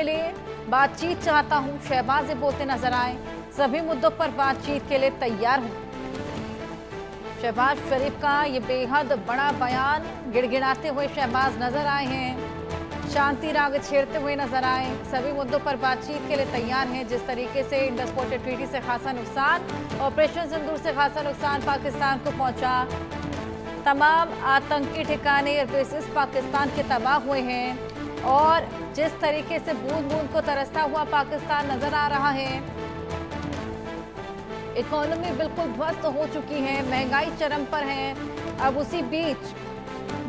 के लिए बातचीत चाहता हूं, शहबाज बोलते नजर आए। सभी मुद्दों पर बातचीत के लिए तैयार हूं। शहबाज शरीफ का ये बेहद बड़ा बयान, गिड़गिड़ाते हुए शहबाज नजर आए हैं, शांति राग छेड़ते हुए नजर आए। सभी मुद्दों पर बातचीत के लिए तैयार हैं। जिस तरीके से इंडस वाटर ट्रीटी से खासा नुकसान, ऑपरेशन सिंदूर से खासा नुकसान पाकिस्तान को पहुंचा, तमाम आतंकी ठिकाने एयरबेसिस पाकिस्तान के तबाह हुए हैं और जिस तरीके से बूंद बूंद को तरसता हुआ पाकिस्तान नजर आ रहा है, इकोनॉमी बिल्कुल ध्वस्त हो चुकी है, महंगाई चरम पर है। अब उसी बीच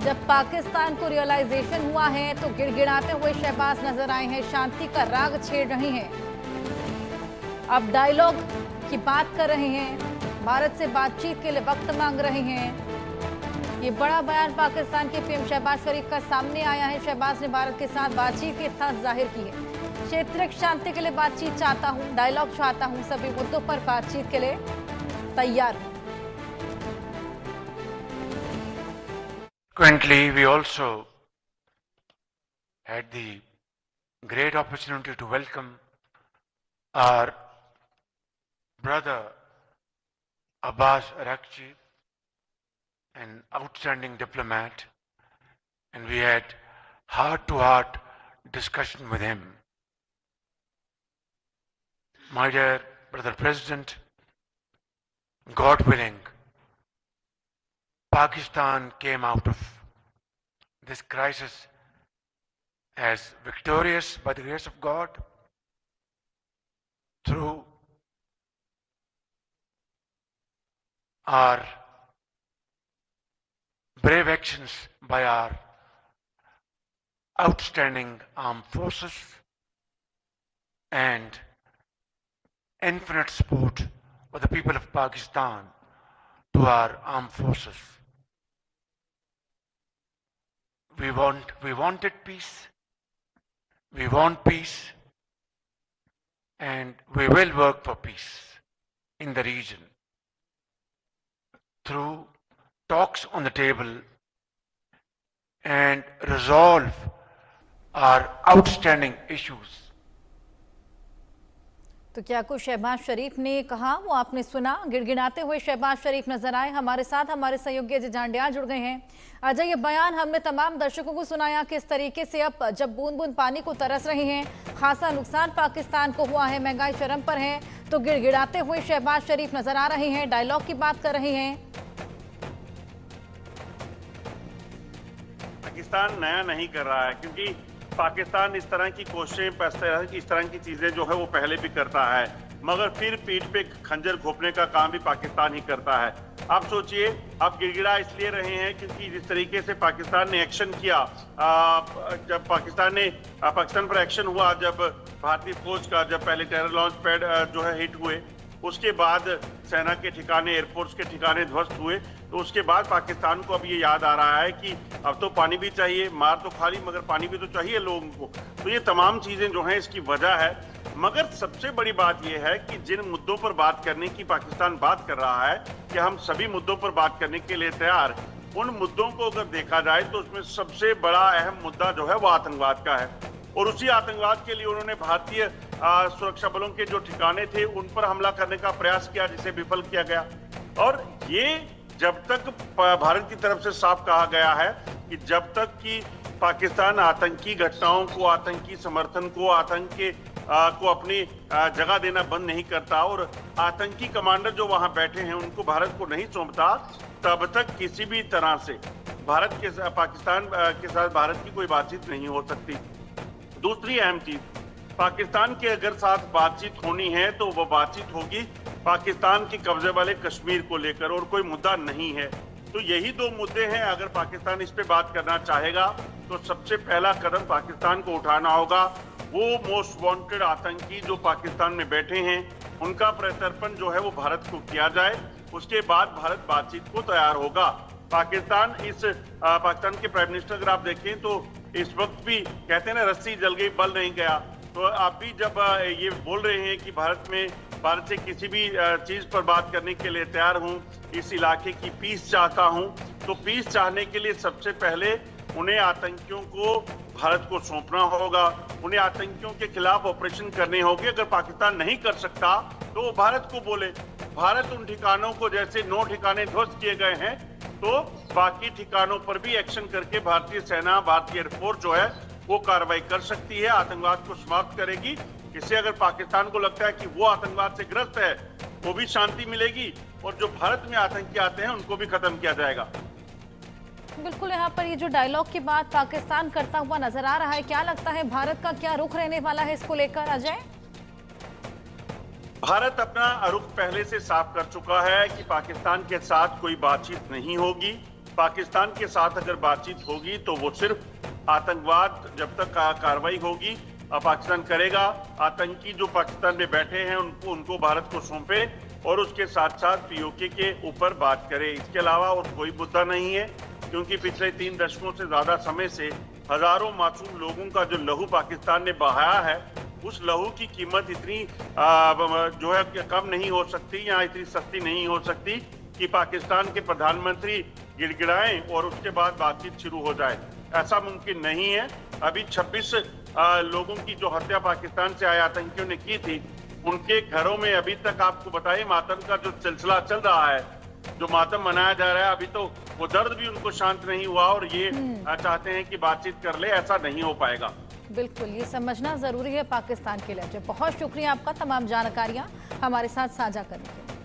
जब पाकिस्तान को रियलाइजेशन हुआ है तो गिड़गिड़ाते हुए शहबाज नजर आए हैं, शांति का राग छेड़ रहे हैं, अब डायलॉग की बात कर रहे हैं, भारत से बातचीत के लिए वक्त मांग रहे हैं। ये बड़ा बयान पाकिस्तान के पीएम शहबाज शरीफ का सामने आया है। शहबाज ने भारत के साथ बातचीत की इत्तेफाक जाहिर की है। क्षेत्रीय शांति के लिए बातचीत चाहता हूं, डायलॉग चाहता हूं, सभी मुद्दों पर बातचीत के लिए तैयार हूं। Consequently, we also had the great opportunity to welcome our brother Abbas Araghchi, an outstanding diplomat, and we had heart-to-heart discussion with him. My dear brother President, God willing, Pakistan came out of this crisis as victorious by the grace of God through our brave actions by our outstanding armed forces and infinite support of the people of Pakistan to our armed forces. We wanted peace, we want peace, and we will work for peace in the region through talks on the table and resolve our outstanding issues. तो क्या कुछ शहबाज शरीफ ने कहा वो आपने सुना। गिड़गिड़ाते हुए शहबाज शरीफ नजर आए। हमारे साथ हमारे सहयोगी अजय जांडियाल जुड़ गए हैं। अजय, ये बयान हमने तमाम दर्शकों को सुनाया किस तरीके से अब जब बूंद बूंद पानी को तरस रहे हैं, खासा नुकसान पाकिस्तान को हुआ है, महंगाई चरम पर है, तो गिड़गिड़ाते हुए शहबाज शरीफ नजर आ रहे हैं, डायलॉग की बात कर रहे हैं। पाकिस्तान नया नहीं कर रहा है, क्योंकि पाकिस्तान इस तरह की कोशिशें, इस तरह की चीजें जो है वो पहले भी करता है, मगर फिर पीठ पे खंजर घोंपने का काम भी पाकिस्तान ही करता है। आप सोचिए, आप गिड़गिड़ा इसलिए रहे हैं क्योंकि जिस तरीके से पाकिस्तान ने एक्शन किया, जब पाकिस्तान पर एक्शन हुआ, जब भारतीय फौज का जब पहले टेरर लॉन्च पैड जो है हिट हुए, उसके बाद सेना के ठिकाने, एयरफोर्स के ठिकाने ध्वस्त हुए, तो उसके बाद पाकिस्तान को अब ये याद आ रहा है कि अब तो पानी भी चाहिए, मार तो खा ली मगर पानी भी तो चाहिए लोगों को। तो ये तमाम चीजें जो हैं इसकी वजह है। मगर सबसे बड़ी बात यह है कि जिन मुद्दों पर बात करने की पाकिस्तान बात कर रहा है कि हम सभी मुद्दों पर बात करने के लिए तैयार, उन मुद्दों को अगर देखा जाए तो उसमें सबसे बड़ा अहम मुद्दा जो है वो आतंकवाद का है। और उसी आतंकवाद के लिए उन्होंने भारतीय सुरक्षा बलों के जो ठिकाने थे उन पर हमला करने का प्रयास किया, जिसे विफल किया गया। और ये जब तक भारत की तरफ से साफ कहा गया है कि जब तक कि पाकिस्तान आतंकी घटनाओं को, आतंकी समर्थन को, आतंक को अपनी जगह देना बंद नहीं करता और आतंकी कमांडर जो वहां बैठे हैं उनको भारत को नहीं सौंपता, तब तक किसी भी तरह से पाकिस्तान के साथ भारत की कोई बातचीत नहीं हो सकती। दूसरी अहम चीज, पाकिस्तान के अगर साथ बातचीत होनी है तो वो बातचीत होगी पाकिस्तान के कब्जे वाले कश्मीर को लेकर, और कोई मुद्दा नहीं है। तो यही दो मुद्दे हैं। अगर पाकिस्तान इस पे बात करना चाहेगा तो सबसे पहला कदम पाकिस्तान को उठाना होगा, वो मोस्ट वांटेड आतंकी जो पाकिस्तान में बैठे हैं उनका प्रत्यर्पण जो है वो भारत को किया जाए। उसके बाद भारत बातचीत को तैयार होगा। पाकिस्तान के प्राइम मिनिस्टर अगर आप देखें तो इस वक्त भी कहते हैं ना, रस्सी जल गई बल नहीं गया। तो आप भी जब ये बोल रहे हैं कि भारत से किसी भी चीज पर बात करने के लिए तैयार हूं, इस इलाके की पीस चाहता हूं, तो पीस चाहने के लिए सबसे पहले उन्हें आतंकियों को भारत को सौंपना होगा, उन्हें आतंकियों के खिलाफ ऑपरेशन करने होंगे। अगर पाकिस्तान नहीं कर सकता तो वो भारत को बोले। भारत उन ठिकानों को, जैसे 9 ठिकाने ध्वस्त किए गए हैं, तो बाकी ठिकानों पर भी एक्शन करके भारतीय सेना, भारतीय एयरफोर्स जो है वो कार्रवाई कर सकती है, आतंकवाद को समाप्त करेगी। इससे अगर पाकिस्तान को लगता है कि वो आतंकवाद से ग्रस्त है, वो भी शांति मिलेगी और जो भारत में आतंकी आते हैं उनको भी खत्म किया जाएगा। बिल्कुल, यहाँ पर ये जो डायलॉग की बात पाकिस्तान करता हुआ नजर आ रहा है, क्या लगता है भारत का क्या रुख रहने वाला है इसको लेकर अजय? भारत अपना रुख पहले से साफ कर चुका है कि पाकिस्तान के साथ कोई बातचीत नहीं होगी। पाकिस्तान के साथ अगर बातचीत होगी तो वो सिर्फ आतंकवाद जब तक कार्रवाई होगी पाकिस्तान करेगा। आतंकी जो पाकिस्तान में बैठे हैं उनको भारत को सौंपे और उसके साथ साथ पीओके के ऊपर बात करे। इसके अलावा और कोई मुद्दा नहीं है, क्योंकि पिछले 3 दशकों से ज्यादा समय से हजारों मासूम लोगों का जो लहू पाकिस्तान ने बहाया है, उस लहू की कीमत इतनी जो है कम नहीं हो सकती या इतनी सस्ती नहीं हो सकती कि पाकिस्तान के प्रधानमंत्री गिड़गिड़ाएं और उसके बाद बातचीत शुरू हो जाए। ऐसा मुमकिन नहीं है। अभी 26 लोगों की जो हत्या पाकिस्तान से आए आतंकियों ने की थी, उनके घरों में अभी तक आपको बताइए मातम का जो सिलसिला चल रहा है, जो मातम मनाया जा रहा है, अभी तो वो दर्द भी उनको शांत नहीं हुआ और ये चाहते हैं कि बातचीत कर ले। ऐसा नहीं हो पाएगा। बिल्कुल, ये समझना जरूरी है पाकिस्तान के लिए। बहुत शुक्रिया आपका तमाम जानकारियां हमारे साथ साझा करने के लिए।